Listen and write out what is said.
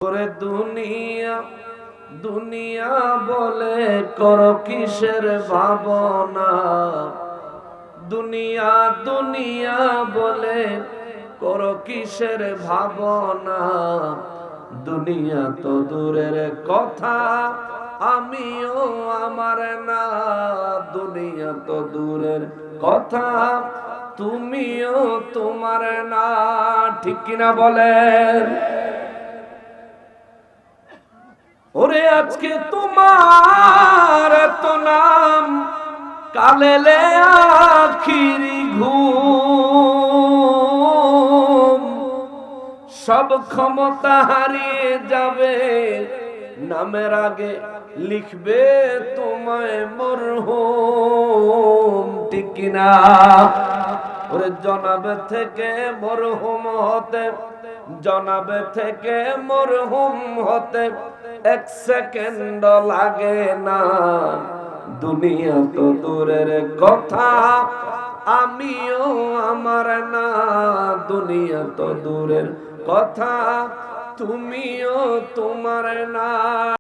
করে দুনিয়া দুনিয়া বলে করো কিসের ভাবনা। দুনিয়া দুনিয়া বলে করো কিসের ভাবনা। দুনিয়া তো দূরের কথা, আমিও আমার না। দুনিয়া তো দূরের কথা, তুমিও তোমার না। ঠিক কিনা বলেন? ওরে আজকে তোমার তো নাম, কালেলে আখিরি ঘুম। সব ক্ষমতা হারিয়ে যাবে, নামের আগে লিখবে তোমায় মরহুম। ঠিক কিনা? ওরে জনাবে থেকে মরহুম হতে, জনাবে থেকে মরহুম হতে এক সেকেন্ড লাগে না। দুনিয়া তো দূরের কথা, আমিও আমার না। দুনিয়া তো দূরের কথা, তুমিও তোমার না।